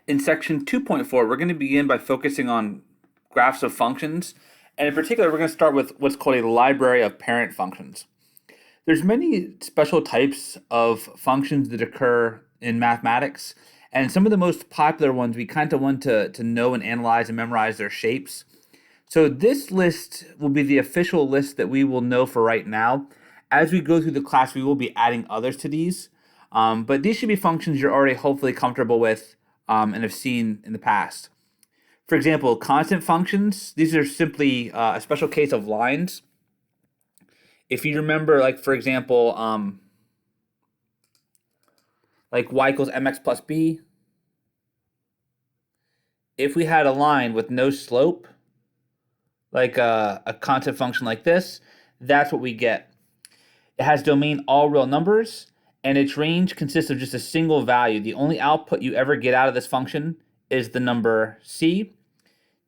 In section 2.4, we're going to begin by focusing on graphs of functions, and in particular, we're going to start with what's called a library of parent functions. There's many special types of functions that occur in mathematics, and some of the most popular ones we kind of want to know and analyze and memorize their shapes. So this list will be the official list that we will know for right now. As we go through the class, we will be adding others to these, but these should be functions you're already hopefully comfortable with and have seen in the past. For example, constant functions, these are simply a special case of lines. If you remember, like for example, like y equals mx plus b, if we had a line with no slope, like a constant function like this, that's what we get. It has domain all real numbers, and its range consists of just a single value. The only output you ever get out of this function is the number c.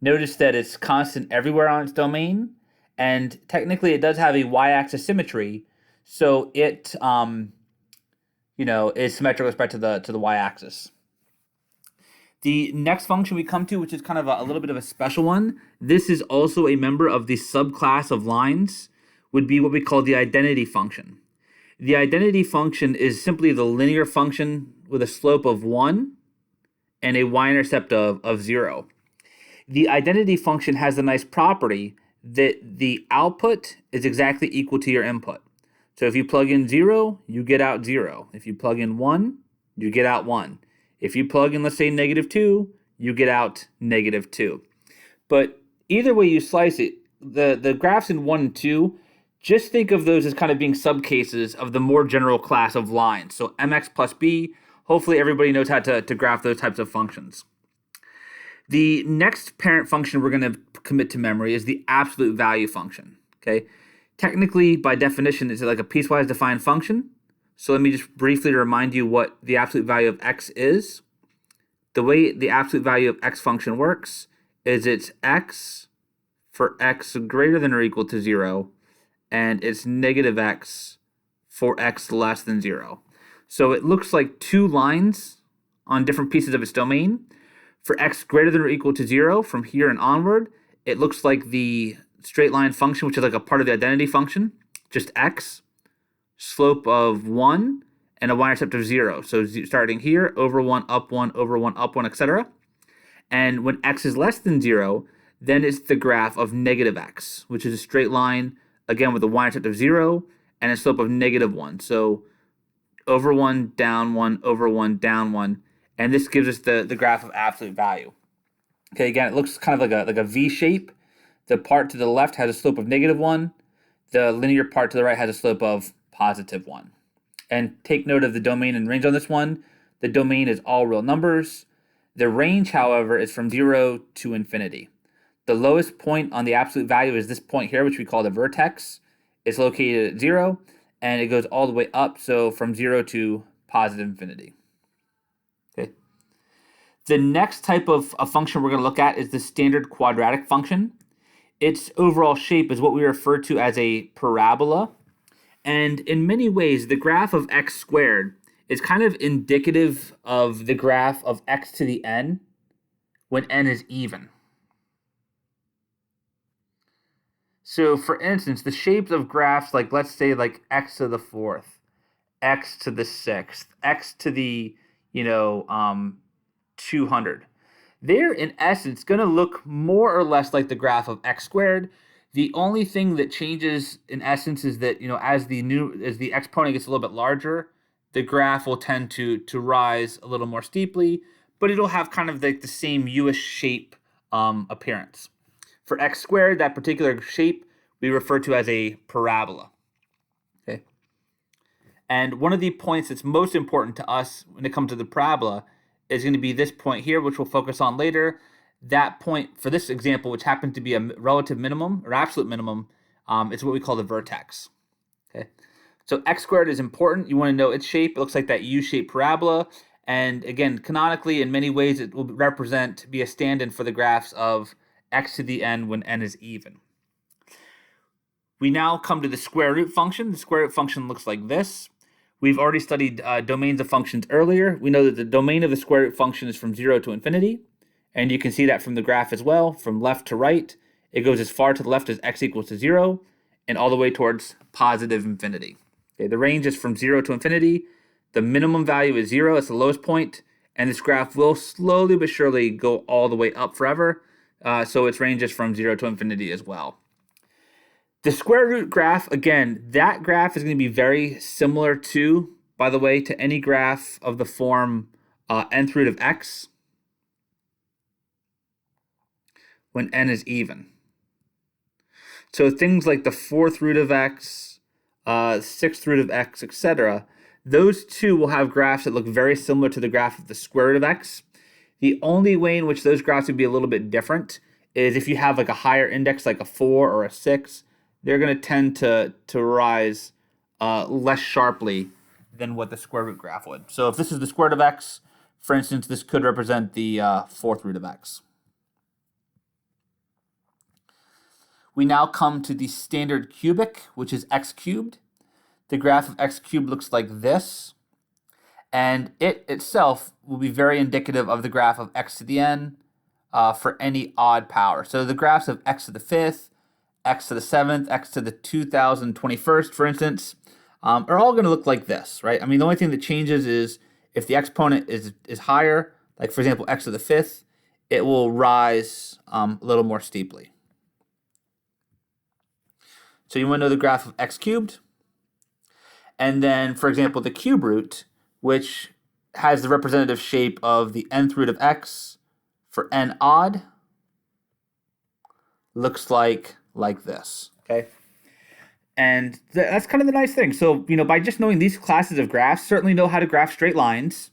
Notice that it's constant everywhere on its domain, and technically it does have a y-axis symmetry, so it is symmetric with respect to the y-axis. The next function we come to, which is kind of a little bit of a special one, this is also a member of the subclass of lines, would be what we call the identity function. The identity function is simply the linear function with a slope of 1 and a y-intercept of 0. The identity function has the nice property that the output is exactly equal to your input. So if you plug in 0, you get out 0. If you plug in 1, you get out 1. If you plug in, let's say, -2, you get out -2. But either way you slice it, the graphs in 1 and 2, just think of those as kind of being subcases of the more general class of lines. So mx plus b, hopefully everybody knows how to graph those types of functions. The next parent function we're going to commit to memory is the absolute value function. Okay, technically, by definition, it's like a piecewise defined function. So let me just briefly remind you what the absolute value of x is. The way the absolute value of x function works is it's x for x greater than or equal to 0, and it's negative x for x less than 0. So it looks like two lines on different pieces of its domain. For x greater than or equal to 0, from here and onward, it looks like the straight line function, which is like a part of the identity function, just x, slope of 1, and a y-intercept of 0. So starting here, over 1, up 1, over 1, up 1, etc. And when x is less than 0, then it's the graph of negative x, which is a straight line, again with a y-intercept of 0 and a slope of -1. So over 1, down 1, over 1, down 1. And this gives us the graph of absolute value. Okay, again, it looks kind of like a V shape. The part to the left has a slope of -1. The linear part to the right has a slope of +1. And take note of the domain and range on this one. The domain is all real numbers. The range, however, is from 0 to infinity. The lowest point on the absolute value is this point here, which we call the vertex. It's located at 0, and it goes all the way up, so from 0 to +infinity. Okay. The next type of function we're going to look at is the standard quadratic function. Its overall shape is what we refer to as a parabola. And in many ways, the graph of x squared is kind of indicative of the graph of x to the n when n is even. So for instance, the shapes of graphs, like let's say like x to the 4th, x to the 6th, x to the 200. They're in essence going to look more or less like the graph of x squared. The only thing that changes in essence is that as the exponent gets a little bit larger, the graph will tend to rise a little more steeply, but it'll have kind of like the same U-ish shape appearance. For x squared, that particular shape we refer to as a parabola. Okay. And one of the points that's most important to us when it comes to the parabola is going to be this point here, which we'll focus on later. That point for this example, which happened to be a relative minimum or absolute minimum, is what we call the vertex. Okay, so x squared is important. You want to know its shape. It looks like that U-shaped parabola. And again, canonically, in many ways, it will be a stand-in for the graphs of x to the n when n is even. We now come to the square root function. The square root function looks like this. We've already studied domains of functions earlier. We know that the domain of the square root function is from 0 to infinity. And you can see that from the graph as well, from left to right. It goes as far to the left as x equals to 0 and all the way towards positive infinity. Okay, the range is from 0 to infinity. The minimum value is 0. It's the lowest point. And this graph will slowly but surely go all the way up forever. So its range is from 0 to infinity as well. The square root graph, again, that graph is going to be very similar to, by the way, to any graph of the form nth root of x when n is even. So things like the fourth root of x, sixth root of x, etc., those two will have graphs that look very similar to the graph of the square root of x. The only way in which those graphs would be a little bit different is if you have like a higher index, like a 4 or a 6, they're going to tend to rise less sharply than what the square root graph would. So if this is the square root of x, for instance, this could represent the fourth root of x. We now come to the standard cubic, which is x cubed. The graph of x cubed looks like this, and it itself will be very indicative of the graph of x to the n for any odd power. So the graphs of x to the fifth, x to the seventh, x to the 2021st, for instance, are all going to look like this, right? I mean, the only thing that changes is if the exponent is higher, like for example, x to the fifth, it will rise a little more steeply. So you want to know the graph of x cubed. And then, for example, the cube root, which has the representative shape of the nth root of x for n odd, looks like this, okay? And that's kind of the nice thing. So, by just knowing these classes of graphs, certainly know how to graph straight lines.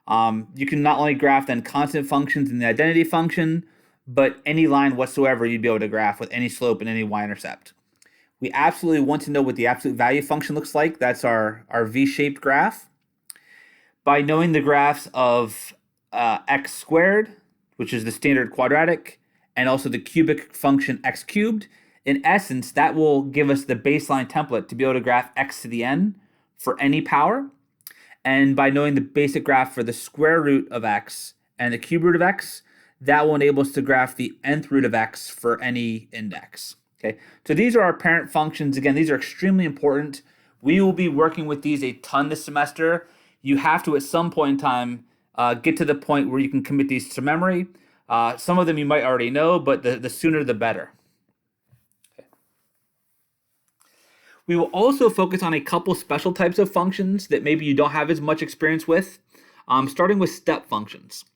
You can not only graph then constant functions in the identity function, but any line whatsoever you'd be able to graph with any slope and any y-intercept. We absolutely want to know what the absolute value function looks like. That's our V-shaped graph. By knowing the graphs of x squared, which is the standard quadratic, and also the cubic function x cubed, in essence, that will give us the baseline template to be able to graph x to the n for any power. And by knowing the basic graph for the square root of x and the cube root of x, that will enable us to graph the nth root of x for any index. Okay, so these are our parent functions. Again, these are extremely important. We will be working with these a ton this semester. You have to, at some point in time, get to the point where you can commit these to memory. Some of them you might already know, but the sooner the better. Okay. We will also focus on a couple special types of functions that maybe you don't have as much experience with, starting with step functions.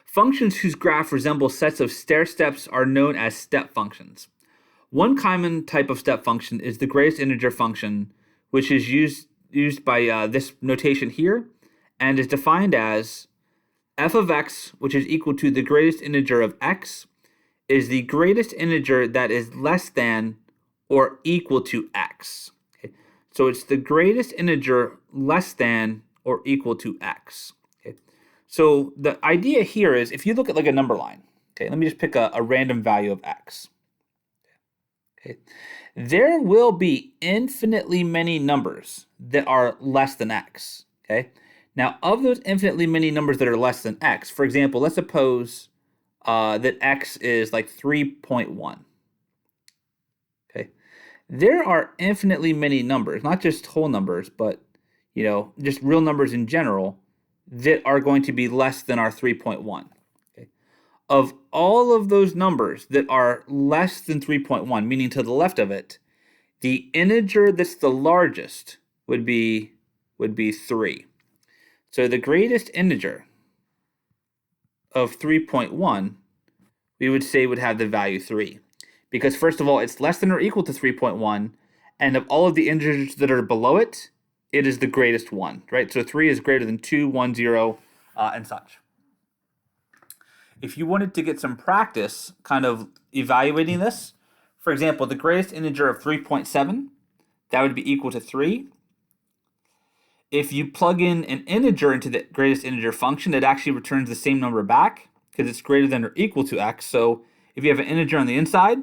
Functions whose graph resembles sets of stair steps are known as step functions. One common type of step function is the greatest integer function, which is used by this notation here, and is defined as f of x, which is equal to the greatest integer of x, is the greatest integer that is less than or equal to x. Okay? So it's the greatest integer less than or equal to x. Okay? So the idea here is if you look at like a number line, okay, let me just pick a random value of x. Okay. There will be infinitely many numbers that are less than x. Okay. Now, of those infinitely many numbers that are less than x, for example, let's suppose that x is like 3.1. Okay. There are infinitely many numbers, not just whole numbers, but just real numbers in general that are going to be less than our 3.1. Of all of those numbers that are less than 3.1, meaning to the left of it, the integer that's the largest would be 3. So the greatest integer of 3.1, we would say would have the value 3. Because first of all, it's less than or equal to 3.1, and of all of the integers that are below it, it is the greatest one, right? So 3 is greater than 2, 1, 0, and such. If you wanted to get some practice kind of evaluating this, for example, the greatest integer of 3.7, that would be equal to 3. If you plug in an integer into the greatest integer function, it actually returns the same number back because it's greater than or equal to x. So if you have an integer on the inside,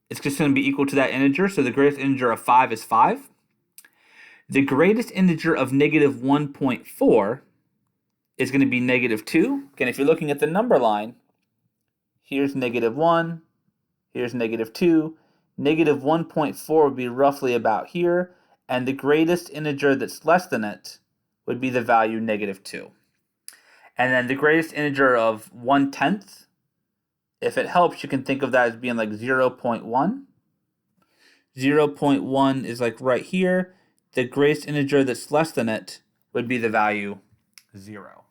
it's just going to be equal to that integer. So the greatest integer of 5 is 5. The greatest integer of negative 1.4 is going to be negative 2. Again, if you're looking at the number line, here's negative 1, here's negative 2. Negative 1.4 would be roughly about here, and the greatest integer that's less than it would be the value negative 2. And then the greatest integer of 1/10, if it helps, you can think of that as being like 0.1. 0.1 is like right here. The greatest integer that's less than it would be the value 0.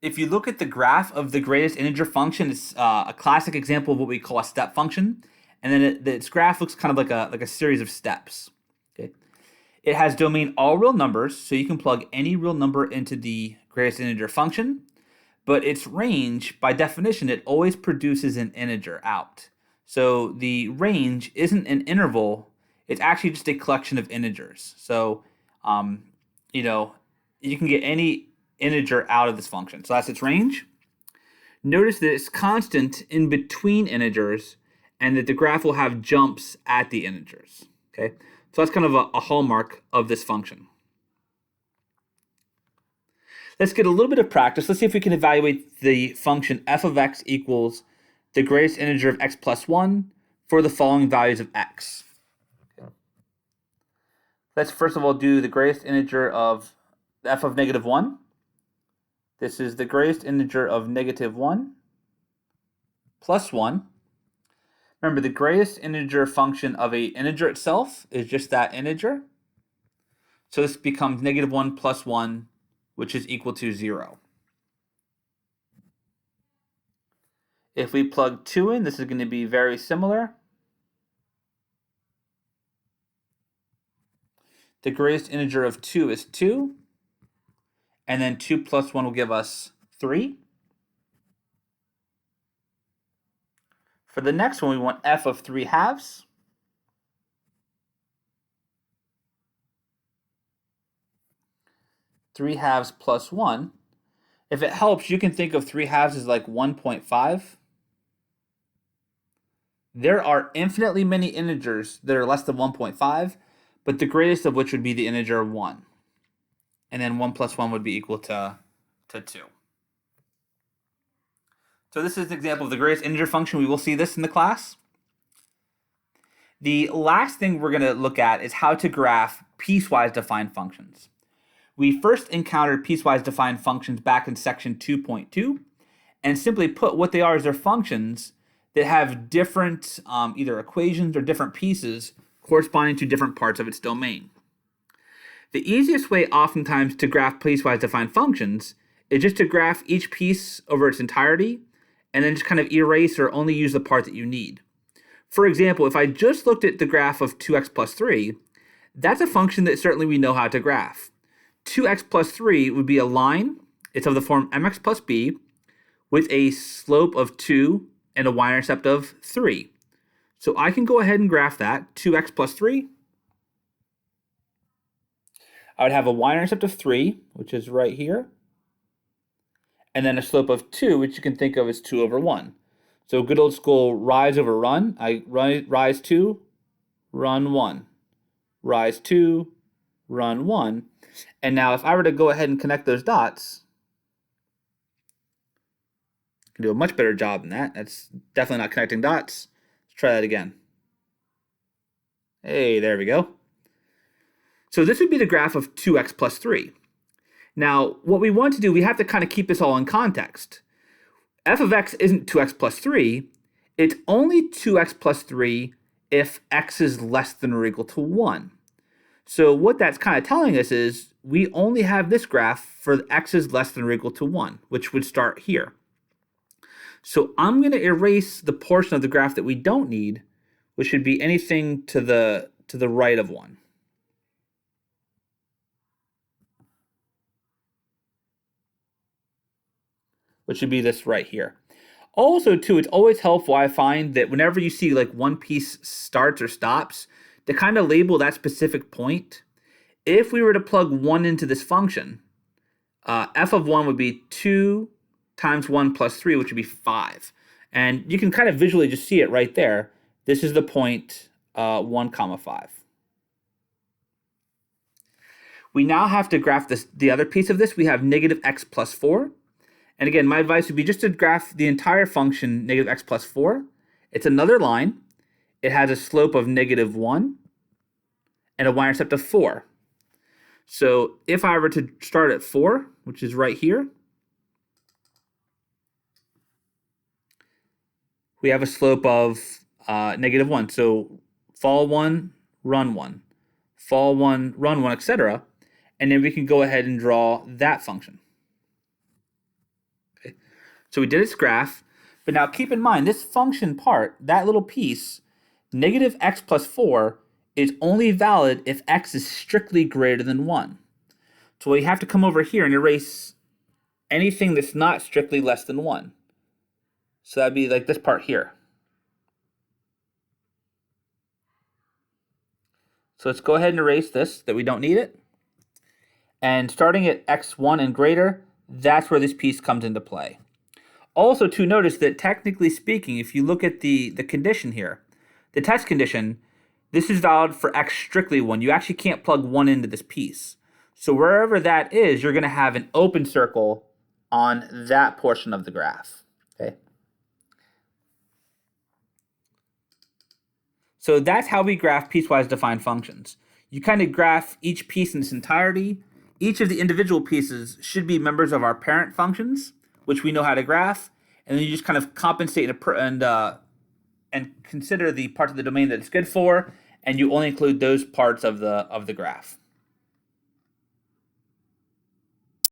If you look at the graph of the greatest integer function, it's a classic example of what we call a step function. And then its graph looks kind of like a series of steps. Okay. It has domain all real numbers, so you can plug any real number into the greatest integer function. But its range, by definition, it always produces an integer out. So the range isn't an interval, it's actually just a collection of integers. So, you can get any integer out of this function. So that's its range. Notice that it's constant in between integers and that the graph will have jumps at the integers. Okay, so that's kind of a hallmark of this function. Let's get a little bit of practice. Let's see if we can evaluate the function f of x equals the greatest integer of x plus 1 for the following values of x. Okay. Let's first of all do the greatest integer of f of negative 1. This is the greatest integer of negative 1 plus 1. Remember, the greatest integer function of an integer itself is just that integer. So this becomes negative 1 plus 1, which is equal to 0. If we plug 2 in, this is going to be very similar. The greatest integer of 2 is 2. And then 2 plus 1 will give us 3. For the next one, we want f of 3 halves. Three halves plus 1. If it helps, you can think of 3 halves as like 1.5. There are infinitely many integers that are less than 1.5, but the greatest of which would be the integer 1. And then 1 plus 1 would be equal to 2. So this is an example of the greatest integer function. We will see this in the class. The last thing we're going to look at is how to graph piecewise defined functions. We first encountered piecewise defined functions back in section 2.2, and simply put, what they are is they're functions that have different either equations or different pieces corresponding to different parts of its domain. The easiest way oftentimes to graph piecewise defined functions is just to graph each piece over its entirety and then just kind of erase or only use the part that you need. For example, if I just looked at the graph of 2x plus 3, that's a function that certainly we know how to graph. 2x plus 3 would be a line. It's of the form mx plus b with a slope of 2 and a y-intercept of 3. So I can go ahead and graph that, 2x plus 3. I would have a y-intercept of 3, which is right here, and then a slope of 2, which you can think of as 2 over 1. So good old school rise over run. I rise 2, run 1. Rise 2, run 1. And now if I were to go ahead and connect those dots, I can do a much better job than that. That's definitely not connecting dots. Let's try that again. Hey, there we go. So this would be the graph of 2x plus 3. Now, what we want to do, we have to kind of keep this all in context. F of x isn't 2x plus 3. It's only 2x plus 3 if x is less than or equal to 1. So what that's kind of telling us is we only have this graph for x is less than or equal to 1, which would start here. So I'm going to erase the portion of the graph that we don't need, which should be anything to the right of 1. Which should be this right here. Also, too, it's always helpful, I find, that whenever you see like one piece starts or stops, to kind of label that specific point. If we were to plug 1 into this function, f of 1 would be 2 times 1 plus 3, which would be 5. And you can kind of visually just see it right there. This is the point 1 comma 5. We now have to graph the other piece of this. We have negative x plus 4. And again, my advice would be just to graph the entire function negative x plus 4. It's another line. It has a slope of negative 1 and a y-intercept of 4. So if I were to start at 4, which is right here, we have a slope of negative 1. So fall 1, run 1. Fall 1, run 1, etc. And then we can go ahead and draw that function. Okay. So we did its graph. But now keep in mind, this function part, that little piece, negative x plus 4, is only valid if x is strictly greater than 1. So we have to come over here and erase anything that's not strictly less than 1. So that'd be like this part here. So let's go ahead and erase this, that we don't need it. And starting at x1 and greater, that's where this piece comes into play. Also to notice that technically speaking, if you look at the condition here, the test condition, this is valid for x strictly 1. You actually can't plug 1 into this piece. So wherever that is, you're going to have an open circle on that portion of the graph. Okay. So that's how we graph piecewise defined functions. You kind of graph each piece in its entirety. Each of the individual pieces should be members of our parent functions, which we know how to graph, and then you just kind of compensate and consider the parts of the domain that it's good for, and you only include those parts of the graph.